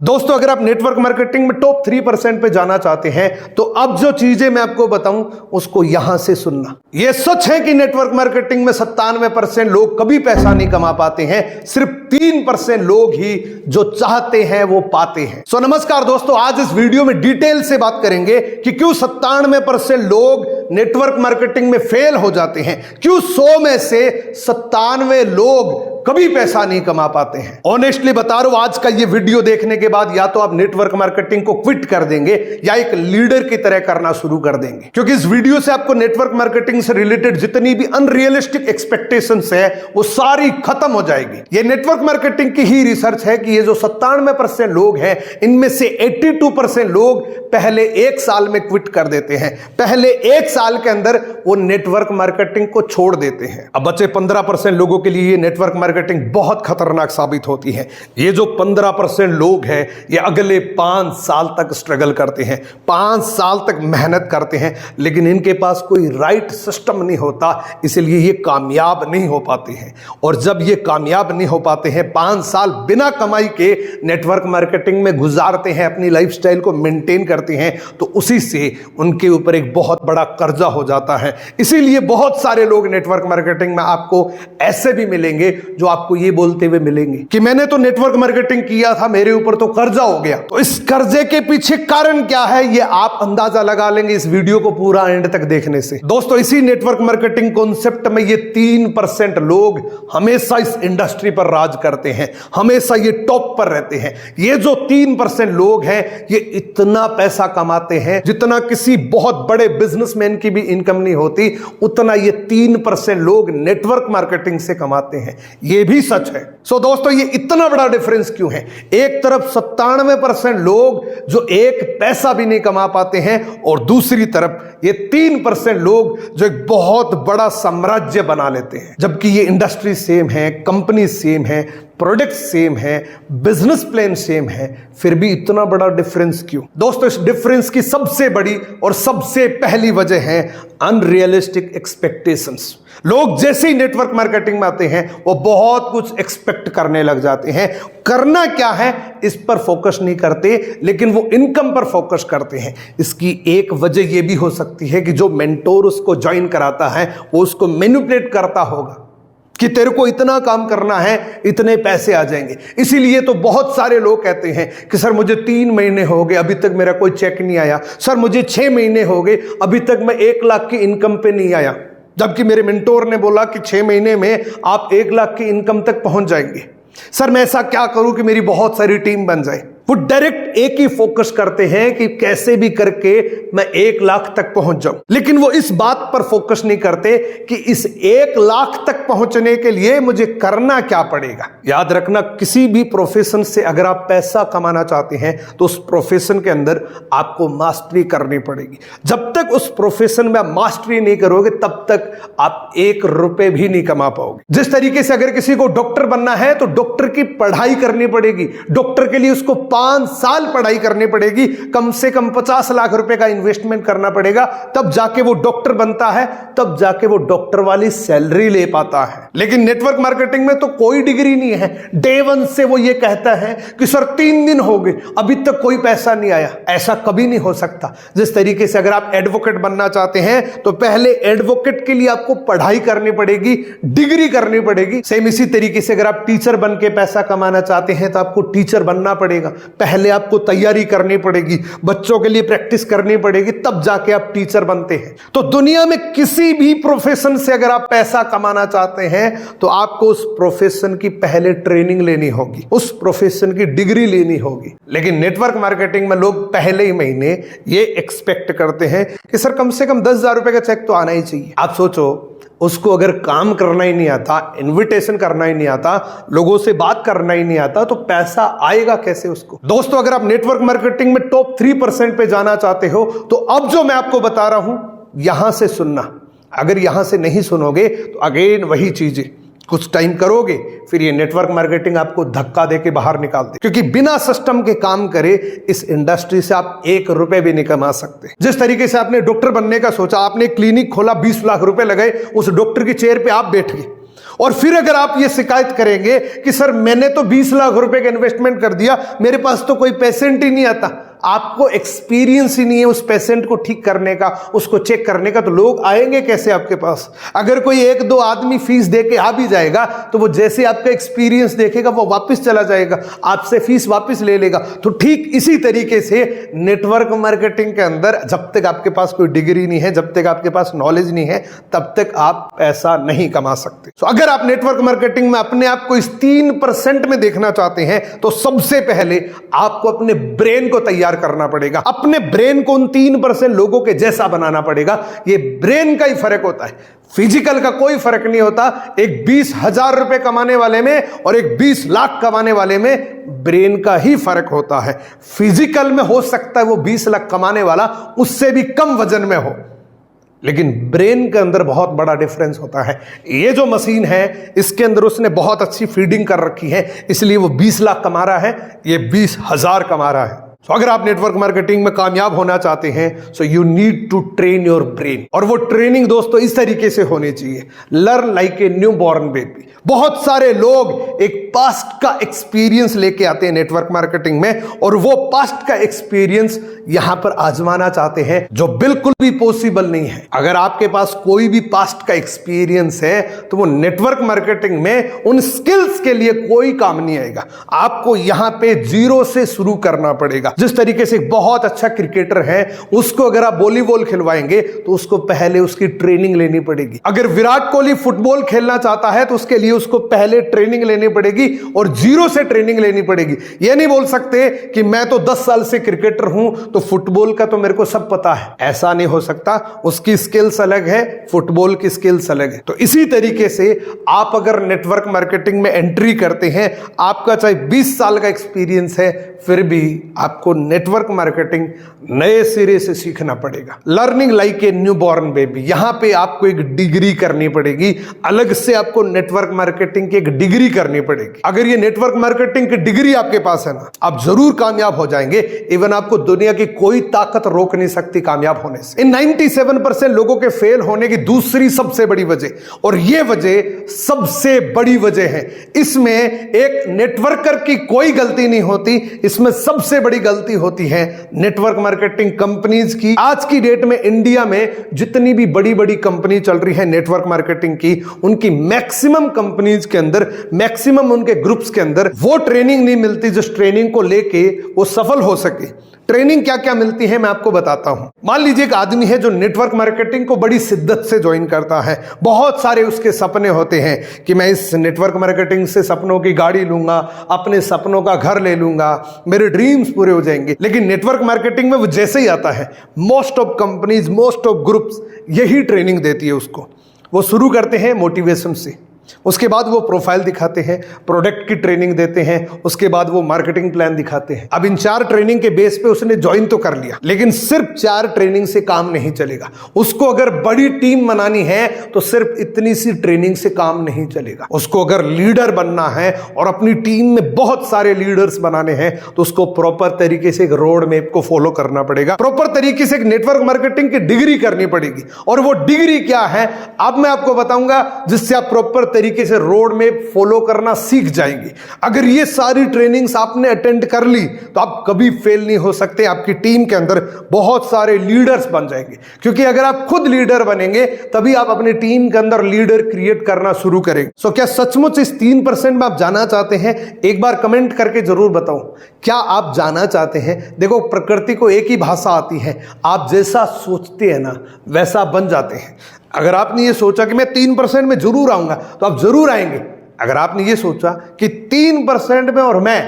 दोस्तों, अगर आप नेटवर्क मार्केटिंग में टॉप 3% पे जाना चाहते हैं तो अब जो चीजें मैं आपको बताऊं उसको यहां से सुनना। यह सच है कि नेटवर्क मार्केटिंग में 97% लोग कभी पैसा नहीं कमा पाते हैं, सिर्फ 3% लोग ही जो चाहते हैं वो पाते हैं। नमस्कार दोस्तों, आज इस वीडियो में डिटेल से बात करेंगे कि क्यों 97% लोग नेटवर्क मार्केटिंग में फेल हो जाते हैं, क्यों 100 में से 97 लोग कभी पैसा नहीं कमा पाते हैं। ऑनेस्टली बता रहा हूं, आज का ये वीडियो देखने के बाद या तो आप नेटवर्क मार्केटिंग को क्विट कर देंगे या एक लीडर की तरह करना शुरू कर देंगे, क्योंकि इस वीडियो से आपको नेटवर्क मार्केटिंग से रिलेटेड जितनी भी अनरियलिस्टिक एक्सपेक्टेशंस है वो सारी खत्म हो जाएगी। ये नेटवर्क मार्केटिंग की ही रिसर्च है कि ये जो 97% लोग हैं इनमें से 82% लोग पहले 1 साल में क्विट कर देते हैं, पहले 1 साल के अंदर वो नेटवर्क मार्केटिंग को छोड़ देते हैं। अब बचे 15% लोगों के लिए ये नेटवर्क मार्केटिंग बहुत खतरनाक साबित होती है। ये जो 15% लोग हैं ये अगले 5 साल तक स्ट्रगल करते हैं, 5 साल तक मेहनत करते हैं, लेकिन इनके पास कोई राइट सिस्टम नहीं होता, इसलिए ये कामयाब नहीं हो पाते हैं। और जब ये कामयाब नहीं हो पाते हैं, 5 साल बिना कमाई के नेटवर्क मार्केटिंग में गुजारते हैं, अपनी लाइफस्टाइल को मेंटेन करते हैं, तो उसी से उनके ऊपर एक बहुत बड़ा कर्जा हो जाता है। इसीलिए बहुत सारे लोग नेटवर्क मार्केटिंग में आपको ऐसे भी मिलेंगे जो आपको ये बोलते हुए मिलेंगे कि मैंने तो नेटवर्क मार्केटिंग किया था, मेरे ऊपर तो कर्जा हो गया। तो इस कर्जे के पीछे कारण क्या है ये आप अंदाजा लगा लेंगे इस वीडियो को पूरा एंड तक देखने से। दोस्तों, इसी नेटवर्क मार्केटिंग कॉन्सेप्ट में ये 3% लोग हमेशा इस इंडस्ट्री पर राज करते हैं, हमेशा ये टॉप पर रहते हैं। ये जो 3% लोग हैं ये इतना पैसा कमाते हैं जितना किसी बहुत बड़े बिजनेसमैन की भी इनकम नहीं होती, उतना ये 3% लोग नेटवर्क मार्केटिंग से कमाते हैं। ये भी सच है। दोस्तों, ये इतना बड़ा डिफरेंस क्यों है? एक तरफ 97% लोग जो एक पैसा भी नहीं कमा पाते हैं और दूसरी तरफ ये 3% लोग जो एक बहुत बड़ा साम्राज्य बना लेते हैं, जबकि ये इंडस्ट्री सेम है, कंपनी सेम है, प्रोडक्ट सेम है, बिजनेस प्लान सेम है, फिर भी इतना बड़ा डिफरेंस क्यों? दोस्तों, इस डिफरेंस की सबसे बड़ी और सबसे पहली वजह है अनरियलिस्टिक एक्सपेक्टेशंस। लोग जैसे ही नेटवर्क मार्केटिंग में आते हैं वो बहुत कुछ एक्सपेक्ट करने लग जाते हैं। करना क्या है इस पर फोकस नहीं करते, लेकिन वो इनकम पर फोकस करते हैं। इसकी एक वजह यह भी हो सकती है कि जो मेंटोर उसको ज्वाइन कराता है वो उसको मैनिपुलेट करता होगा कि तेरे को इतना काम करना है, इतने पैसे आ जाएंगे। इसीलिए तो बहुत सारे लोग कहते हैं कि सर मुझे 3 महीने हो गए अभी तक मेरा कोई चेक नहीं आया, सर मुझे 6 महीने हो गए अभी तक मैं 1 लाख की इनकम पे नहीं आया, जबकि मेरे मेंटोर ने बोला कि 6 महीने में आप 1 लाख की इनकम तक पहुंच जाएंगे। सर मैं ऐसा क्या करूं कि मेरी बहुत सारी टीम बन जाए? वो डायरेक्ट एक ही फोकस करते हैं कि कैसे भी करके मैं 1 लाख तक पहुंच जाऊं, लेकिन वो इस बात पर फोकस नहीं करते कि इस 1 लाख तक पहुंचने के लिए मुझे करना क्या पड़ेगा। याद रखना, किसी भी प्रोफेशन से अगर आप पैसा कमाना चाहते हैं तो उस प्रोफेशन के अंदर आपको मास्टरी करनी पड़ेगी। जब तक उस प्रोफेशन में आप मास्टरी नहीं करोगे तब तक आप 1 रुपए भी नहीं कमा पाओगे। जिस तरीके से अगर किसी को डॉक्टर बनना है तो डॉक्टर की पढ़ाई करनी पड़ेगी, डॉक्टर के लिए उसको 5 साल पढ़ाई करनी पड़ेगी, कम से कम 50 लाख रुपए का इन्वेस्टमेंट करना पड़ेगा, तब जाके वो डॉक्टर बनता है, तब जाके वो डॉक्टर वाली सैलरी ले पाता है। लेकिन नेटवर्क मार्केटिंग में तो कोई डिग्री नहीं है, डे 1 से वो ये कहता है कि सर 3 दिन हो गए अभी तक कोई पैसा नहीं आया। ऐसा कभी नहीं हो सकता। जिस तरीके से अगर आप एडवोकेट बनना चाहते हैं तो पहले एडवोकेट के लिए आपको पढ़ाई करनी पड़ेगी, डिग्री करनी पड़ेगी। सेम इसी तरीके से अगर आप टीचर बन के पैसा कमाना चाहते हैं तो आपको टीचर बनना पड़ेगा, पहले आपको तैयारी करनी पड़ेगी, बच्चों के लिए प्रैक्टिस करनी पड़ेगी, तब जाके आप टीचर बनते हैं। तो दुनिया में किसी भी प्रोफेशन से अगर आप पैसा कमाना चाहते हैं तो आपको उस प्रोफेशन की पहले ट्रेनिंग लेनी होगी, उस प्रोफेशन की डिग्री लेनी होगी। लेकिन नेटवर्क मार्केटिंग में लोग पहले ही महीने ये एक्सपेक्ट करते हैं कि सर कम से कम 10,000 रुपए का चेक तो आना ही चाहिए। आप सोचो, उसको अगर काम करना ही नहीं आता, इनविटेशन करना ही नहीं आता, लोगों से बात करना ही नहीं आता, तो पैसा आएगा कैसे उसको? दोस्तों, अगर आप नेटवर्क मार्केटिंग में टॉप 3% पे जाना चाहते हो तो अब जो मैं आपको बता रहा हूं यहां से सुनना। अगर यहां से नहीं सुनोगे तो अगेन वही चीजें, कुछ टाइम करोगे फिर ये नेटवर्क मार्केटिंग आपको धक्का देके बाहर निकाल दे, क्योंकि बिना सिस्टम के काम करे इस इंडस्ट्री से आप 1 रुपए भी नहीं कमा सकते। जिस तरीके से आपने डॉक्टर बनने का सोचा, आपने क्लिनिक खोला, 20 लाख रुपए लगे, उस डॉक्टर की चेयर पे आप बैठ गए, और फिर अगर आप ये शिकायत करेंगे कि सर मैंने तो 20 लाख रुपए का इन्वेस्टमेंट कर दिया, मेरे पास तो कोई पेशेंट ही नहीं आता, आपको एक्सपीरियंस ही नहीं है उस पेशेंट को ठीक करने का, उसको चेक करने का, तो लोग आएंगे कैसे आपके पास? अगर कोई एक दो आदमी फीस दे के आ भी जाएगा तो वो जैसे आपका एक्सपीरियंस देखेगा वो वापस चला जाएगा, आपसे फीस वापस ले लेगा। तो ठीक इसी तरीके से नेटवर्क मार्केटिंग के अंदर जब तक आपके पास कोई डिग्री नहीं है, जब तक आपके पास नॉलेज नहीं है, तब तक आप पैसा नहीं कमा सकते। तो अगर आप नेटवर्क मार्केटिंग में अपने आप को इस 3% में देखना चाहते हैं तो सबसे पहले आपको अपने ब्रेन को तैयार करना पड़ेगा, अपने ब्रेन को उन 3% लोगों के जैसा बनाना पड़ेगा। ये ब्रेन का ही फर्क होता है, फिजिकल का कोई फर्क नहीं होता। एक 20,000 रुपए कमाने वाले में और एक 20 लाख कमाने वाले में ब्रेन का ही फर्क होता है। फिजिकल में हो सकता है वो 20 लाख कमाने वाला उससे भी कम वजन में हो, लेकिन ब्रेन के अंदर बहुत बड़ा डिफरेंस होता है। ये जो मशीन है इसके अंदर उसने बहुत अच्छी फीडिंग कर रखी है, इसलिए वो 20 लाख कमा रहा है, ये 20,000 कमा रहा है। तो अगर आप नेटवर्क मार्केटिंग में कामयाब होना चाहते हैं so you need to train your brain, और वो ट्रेनिंग दोस्तों इस तरीके से होनी चाहिए, learn like a newborn baby. बहुत सारे लोग एक पास्ट का एक्सपीरियंस लेके आते हैं नेटवर्क मार्केटिंग में, और वो पास्ट का एक्सपीरियंस यहां पर आजमाना चाहते हैं, जो बिल्कुल भी पॉसिबल नहीं है। अगर आपके पास कोई भी पास्ट का एक्सपीरियंस है तो वो नेटवर्क मार्केटिंग में उन स्किल्स के लिए कोई काम नहीं आएगा। आपको यहां पे जीरो से शुरू करना पड़ेगा। जिस तरीके से एक बहुत अच्छा क्रिकेटर है, उसको अगर आप वॉलीबॉल खिलवाएंगे तो उसको पहले उसकी ट्रेनिंग लेनी पड़ेगी। अगर विराट कोहली फुटबॉल खेलना चाहता है तो उसके लिए उसको पहले ट्रेनिंग लेनी पड़ेगी और जीरो से ट्रेनिंग लेनी पड़ेगी। यह नहीं बोल सकते कि मैं तो 10 साल से क्रिकेटर हूं तो फुटबॉल का तो मेरे को सब पता है, ऐसा नहीं हो सकता। उसकी स्किल्स अलग है, फुटबॉल की स्किल्स अलग है। तो इसी तरीके से आप अगर नेटवर्क मार्केटिंग में एंट्री करते हैं, आपका चाहे 20 साल का एक्सपीरियंस है, फिर भी आपको नेटवर्क मार्केटिंग नए सिरे से सीखना पड़ेगा। Learning like a newborn baby, यहां पे आपको एक डिग्री करनी पड़ेगी, अलग से आपको नेटवर्क मार्केटिंग की एक डिग्री करनी पड़ेगी। अगर ये नेटवर्क मार्केटिंग की डिग्री आपके पास है ना, आप जरूर कामयाब हो जाएंगे। इवन आपको दुनिया की कोई ताकत रोक नहीं सकती कामयाब होने से। इन 97% लोगों के फेल होने की दूसरी सबसे बड़ी वजह, और ये वजह सबसे बड़ी वजह है, इसमें एक नेटवर्कर की कोई गलती नहीं होती, इसमें सबसे बड़ी गलती होती है नेटवर्क मार्केटिंग कंपनीज की। आज की डेट में इंडिया में जितनी भी बड़ी बड़ी कंपनी चल रही है नेटवर्क मार्केटिंग की, उनकी मैक्सिमम कंपनीज के अंदर, मैक्सिमम उनके ग्रुप्स के अंदर वो ट्रेनिंग नहीं मिलती जिस ट्रेनिंग को लेके वो सफल हो सके। ट्रेनिंग क्या क्या मिलती है मैं आपको बताता हूं। मान लीजिए एक आदमी है जो नेटवर्क मार्केटिंग को बड़ी शिद्दत से ज्वाइन करता है, बहुत सारे उसके सपने होते हैं कि मैं इस नेटवर्क मार्केटिंग से सपनों की गाड़ी लूंगा, अपने सपनों का घर ले लूंगा, मेरे ड्रीम्स पूरे हो जाएंगे। लेकिन नेटवर्क मार्केटिंग में वो जैसे ही आता है, most of companies, most of groups यही ट्रेनिंग देती है उसको। वो शुरू करते हैं मोटिवेशन से, उसके बाद वो प्रोफाइल दिखाते हैं, प्रोडक्ट की ट्रेनिंग देते हैं, उसके बाद वो मार्केटिंग प्लान दिखाते हैं। अब इन 4 ट्रेनिंग के बेस पे उसने ज्वाइन तो कर लिया, लेकिन सिर्फ 4 ट्रेनिंग से काम नहीं चलेगा। उसको अगर बड़ी टीम बनानी है तो सिर्फ इतनी सी ट्रेनिंग से काम नहीं चलेगा। उसको अगर लीडर बनना है और अपनी टीम में बहुत सारे लीडर्स बनाने हैं तो उसको प्रॉपर तरीके से एक रोड मैप को फॉलो करना पड़ेगा, प्रॉपर तरीके से एक नेटवर्क मार्केटिंग की डिग्री करनी पड़ेगी। और वो डिग्री क्या है अब मैं आपको बताऊंगा, जिससे आप प्रॉपर तरीके से रोड में फॉलो करना सीख जाएंगे। अगर ये सारी ट्रेनिंग्स आपने अटेंड कर ली तो आप कभी फेल नहीं हो सकते। आपकी टीम के अंदर बहुत सारे लीडर्स बन जाएंगे, क्योंकि अगर आप खुद लीडर बनेंगे तभी आप अपनी टीम के अंदर लीडर क्रिएट करना शुरू करेंगे। सो क्या सचमुच इस 3% में आप जाना चाहते हैं? एक बार कमेंट करके जरूर बताओ, क्या आप जाना चाहते हैं? देखो, प्रकृति को एक ही भाषा आती है, आप जैसा सोचते हैं ना वैसा बन जाते हैं। अगर आपने ये सोचा कि मैं 3% में जरूर आऊंगा तो आप जरूर आएंगे। अगर आपने ये सोचा कि 3% में और मैं,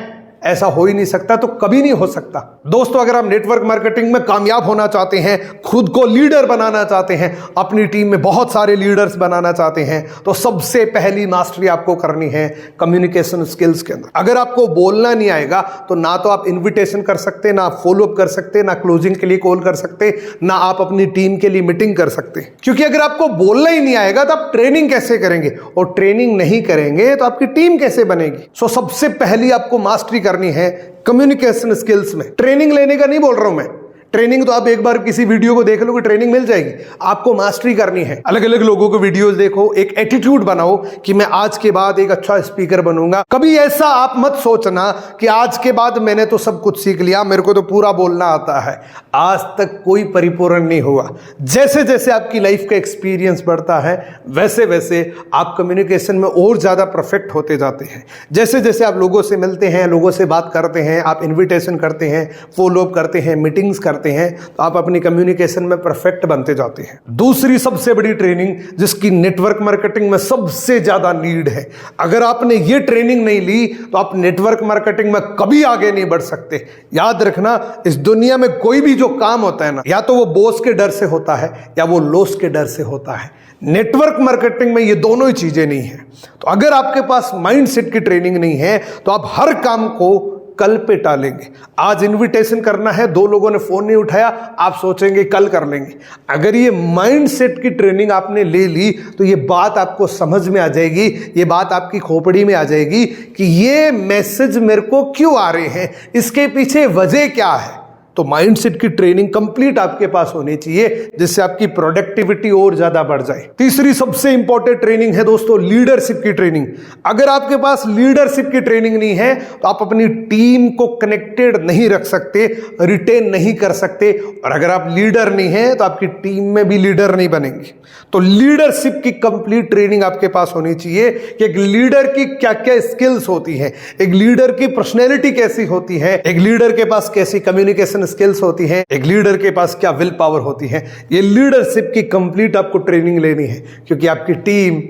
ऐसा हो ही नहीं सकता, तो कभी नहीं हो सकता। दोस्तों, अगर आप नेटवर्क मार्केटिंग में कामयाब होना चाहते हैं, खुद को लीडर बनाना चाहते हैं, अपनी टीम में बहुत सारे लीडर्स बनाना चाहते हैं, तो सबसे पहली मास्टरी आपको करनी है कम्युनिकेशन स्किल्स के अंदर। अगर आपको बोलना नहीं आएगा तो ना तो आप इन्विटेशन कर सकते, ना आप फॉलो अप कर सकते, ना क्लोजिंग के लिए कॉल कर सकते, ना आप अपनी टीम के लिए मीटिंग कर सकते। क्योंकि अगर आपको बोलना ही नहीं आएगा तो आप ट्रेनिंग कैसे करेंगे, और ट्रेनिंग नहीं करेंगे तो आपकी टीम कैसे बनेगी। सो सबसे पहली आपको मास्टरी करनी है कम्युनिकेशन स्किल्स में। ट्रेनिंग लेने का नहीं बोल रहा हूं मैं, ट्रेनिंग तो आप एक बार किसी वीडियो को देख लो कि ट्रेनिंग मिल जाएगी। आपको मास्टरी करनी है, अलग अलग लोगों को वीडियोस देखो, एक एटीट्यूड बनाओ कि मैं आज के बाद एक अच्छा स्पीकर बनूंगा। कभी ऐसा आप मत सोचना कि आज के बाद मैंने तो सब कुछ सीख लिया, मेरे को तो पूरा बोलना आता है। आज तक कोई परिपूर्ण नहीं हुआ। जैसे जैसे आपकी लाइफ का एक्सपीरियंस बढ़ता है वैसे वैसे आप कम्युनिकेशन में और ज्यादा परफेक्ट होते जाते हैं। जैसे जैसे आप लोगों से मिलते हैं, लोगों से बात करते हैं, आप इन्विटेशन करते हैं, फॉलो अप करते हैं, मीटिंग्स करते हैं, तो आप अपनी कम्युनिकेशन में परफेक्ट बनते जाते हैं। दूसरी सबसे बड़ी ट्रेनिंग जिसकी नेटवर्क मार्केटिंग में सबसे ज्यादा नीड है, अगर आपने ये ट्रेनिंग नहीं ली तो आप नेटवर्क मार्केटिंग में कभी आगे नहीं बढ़ सकते। याद रखना, इस दुनिया में कोई भी जो काम होता है ना, या तो वो बॉस के डर से होता है या वो लॉस के डर से होता है। नेटवर्क मार्केटिंग में ये दोनों ही चीजें नहीं है। तो अगर आपके पास माइंडसेट की ट्रेनिंग नहीं है तो आप हर काम को कल पे टालेंगे। आज इनविटेशन करना है, 2 लोगों ने फोन नहीं उठाया, आप सोचेंगे कल कर लेंगे। अगर ये माइंडसेट की ट्रेनिंग आपने ले ली तो ये बात आपको समझ में आ जाएगी, ये बात आपकी खोपड़ी में आ जाएगी कि ये मैसेज मेरे को क्यों आ रहे हैं, इसके पीछे वजह क्या है। तो माइंडसेट की ट्रेनिंग कंप्लीट आपके पास होनी चाहिए जिससे आपकी प्रोडक्टिविटी और ज्यादा बढ़ जाए। तीसरी सबसे इंपॉर्टेंट ट्रेनिंग है दोस्तों लीडरशिप की ट्रेनिंग। अगर आपके पास लीडरशिप की ट्रेनिंग नहीं है तो आप अपनी टीम को कनेक्टेड नहीं रख सकते, रिटेन नहीं कर सकते, और अगर आप लीडर नहीं है तो आपकी टीम में भी लीडर नहीं बनेंगे। तो लीडरशिप की कंप्लीट ट्रेनिंग आपके पास होनी चाहिए कि एक लीडर की क्या क्या स्किल्स होती हैं, एक लीडर की पर्सनैलिटी कैसी होती है, एक लीडर के पास कैसी कम्युनिकेशन स्किल्स होती हैं, एक लीडर के पास क्या विल पावर होती है। ये लीडरशिप की कंप्लीट आपको ट्रेनिंग लेनी है, क्योंकि आपकी टीम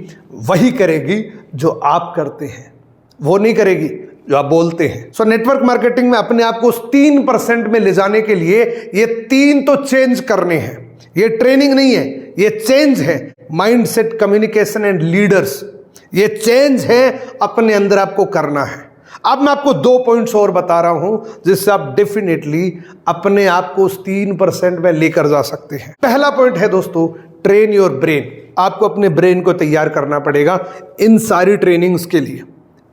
वही करेगी जो आप करते हैं, वो नहीं करेगी जो आप बोलते हैं। सो नेटवर्क मार्केटिंग में अपने आप को उस 3% में ले जाने के लिए ये 3 तो चेंज करने हैं। ये ट्रेनिंग नहीं है, ये चेंज है। माइंडसेट, कम्युनिकेशन एंड लीडर्स, ये चेंज है अपने अंदर आपको करना है। अब मैं आपको 2 पॉइंट्स और बता रहा हूं जिससे आप डेफिनेटली अपने आप को उस 3% में लेकर जा सकते हैं। पहला पॉइंट है दोस्तों, ट्रेन योर ब्रेन। आपको अपने ब्रेन को तैयार करना पड़ेगा इन सारी ट्रेनिंग्स के लिए,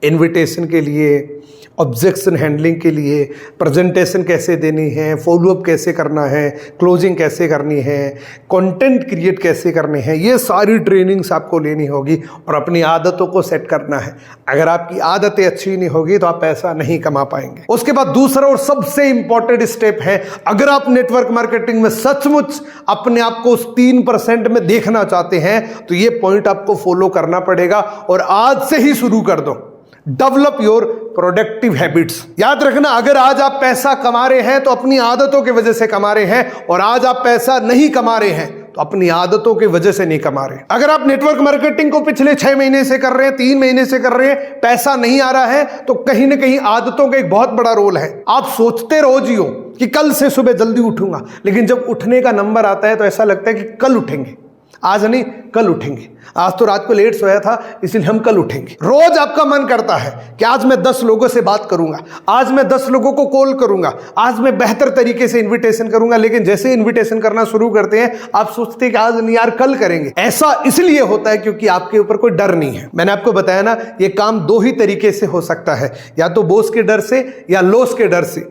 इनविटेशन के लिए, ऑब्जेक्शन हैंडलिंग के लिए, प्रेजेंटेशन कैसे देनी है, फॉलोअप कैसे करना है, क्लोजिंग कैसे करनी है, कंटेंट क्रिएट कैसे करने हैं। ये सारी ट्रेनिंग्स आपको लेनी होगी और अपनी आदतों को सेट करना है। अगर आपकी आदतें अच्छी नहीं होगी तो आप पैसा नहीं कमा पाएंगे। उसके बाद दूसरा और सबसे इंपॉर्टेंट स्टेप है, अगर आप नेटवर्क मार्केटिंग में सचमुच अपने आप को उस 3% में देखना चाहते हैं तो ये पॉइंट आपको फॉलो करना पड़ेगा और आज से ही शुरू कर दो। Develop your productive habits. याद रखना, अगर आज आप पैसा कमा रहे हैं तो अपनी आदतों की वजह से कमा रहे हैं, और आज आप पैसा नहीं कमा रहे हैं तो अपनी आदतों की वजह से नहीं कमा रहे। अगर आप नेटवर्क मार्केटिंग को पिछले 6 महीने से कर रहे हैं, 3 महीने से कर रहे हैं, पैसा नहीं आ रहा है, तो कहीं ना कहीं आदतों का एक बहुत बड़ा रोल है। आप सोचते रोज ही हो कि कल से सुबह जल्दी उठूंगा, लेकिन जब उठने का नंबर आता है तो ऐसा लगता है कि कल उठेंगे, आज नहीं कल उठेंगे। आज तो रात को लेट सोया था इसलिए हम कल उठेंगे। रोज आपका मन करता है कि आज मैं 10 लोगों से बात करूंगा, आज मैं 10 लोगों को कॉल करूंगा, आज मैं बेहतर तरीके से इनविटेशन करूंगा, लेकिन जैसे इनविटेशन करना शुरू करते हैं आप सोचते हैं कि आज नहीं यार कल करेंगे। ऐसा इसलिए होता है क्योंकि आपके ऊपर कोई डर नहीं है। मैंने आपको बताया ना, ये काम 2 ही तरीके से हो सकता है, या तो बॉस के डर से या लॉस के डर से।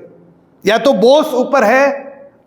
या तो बॉस ऊपर है,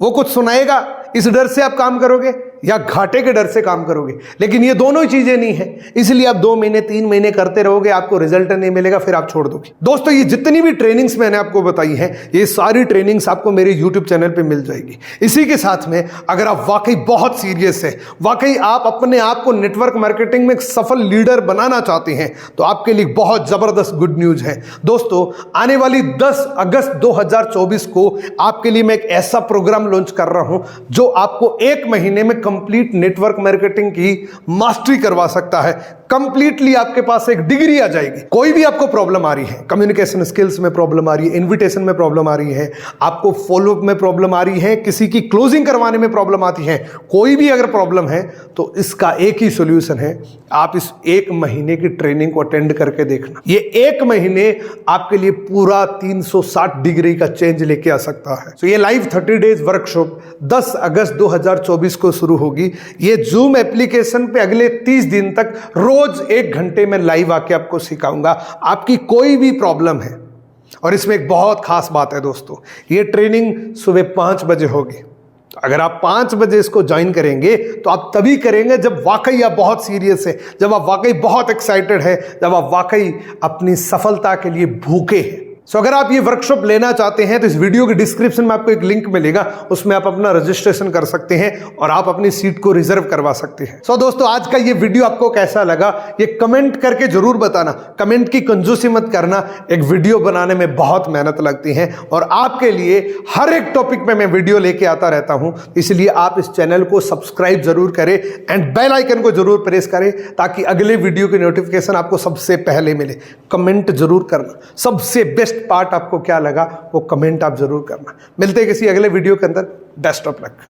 वो कुछ सुनाएगा, इस डर से आप काम करोगे, या घाटे के डर से काम करोगे। लेकिन ये दोनों ही चीजें नहीं है, इसलिए आप 2 महीने 3 महीने करते रहोगे, आपको रिजल्ट नहीं मिलेगा, फिर आप छोड़ दोगे। दोस्तों, ये जितनी भी ट्रेनिंग्स मैंने आपको बताई हैं, ये सारी ट्रेनिंग्स आपको मेरे YouTube चैनल पे मिल जाएगी। इसी के साथ में अगर आप वाकई बहुत सीरियस है, वाकई आप अपने आप को नेटवर्क मार्केटिंग में एक सफल लीडर बनाना चाहते हैं, तो आपके लिए बहुत जबरदस्त गुड न्यूज है। दोस्तों, आने वाली 10 अगस्त 2024 को आपके लिए मैं एक ऐसा प्रोग्राम लॉन्च कर रहा हूं जो आपको 1 महीने में कंप्लीट नेटवर्क मार्केटिंग की मास्टरी करवा सकता है। कंप्लीटली आपके पास एक डिग्री आ जाएगी। कोई भी आपको प्रॉब्लम आ रही है, कम्युनिकेशन स्किल्स में प्रॉब्लम आ रही है, इनविटेशन में प्रॉब्लम आ रही है, आपको फॉलोअप में प्रॉब्लम आ रही है, किसी की क्लोजिंग करवाने में प्रॉब्लम आती है, कोई भी अगर प्रॉब्लम है तो इसका एक ही सॉल्यूशन है, आप इस 1 महीने की ट्रेनिंग को अटेंड करके देखना। ये 1 महीने आपके लिए पूरा 360 डिग्री का चेंज लेके आ सकता है। तो ये लाइव 30 डेज वर्कशॉप 10 अगस्त 2024 को शुरू होगी। ये जूम एप्लीकेशन पे अगले 30 दिन तक रोज 1 घंटे में लाइव आके आपको सिखाऊंगा। आपकी कोई भी प्रॉब्लम है, और इसमें एक बहुत खास बात है दोस्तों, ये ट्रेनिंग सुबह 5 बजे होगी। अगर आप 5 बजे इसको ज्वाइन करेंगे तो आप तभी करेंगे जब वाकई आप बहुत सीरियस है, जब आप वाकई बहुत एक्साइटेड है, जब आप वाकई अपनी सफलता के लिए भूखे हैं। सो अगर आप ये वर्कशॉप लेना चाहते हैं तो इस वीडियो के डिस्क्रिप्शन में आपको एक लिंक मिलेगा, उसमें आप अपना रजिस्ट्रेशन कर सकते हैं और आप अपनी सीट को रिजर्व करवा सकते हैं। सो दोस्तों, आज का ये वीडियो आपको कैसा लगा ये कमेंट करके जरूर बताना। कमेंट की कंजूसी मत करना, एक वीडियो बनाने में बहुत मेहनत लगती है और आपके लिए हर एक टॉपिक पे मैं वीडियो लेके आता रहता हूं, इसलिए आप इस चैनल को सब्सक्राइब जरूर करें एंड बेल आइकन को जरूर प्रेस करें ताकि अगले वीडियो की नोटिफिकेशन आपको सबसे पहले मिले। कमेंट जरूर करना, सबसे बेस्ट पार्ट आपको क्या लगा वो कमेंट आप जरूर करना। मिलते हैं किसी अगले वीडियो के अंदर। Best of luck.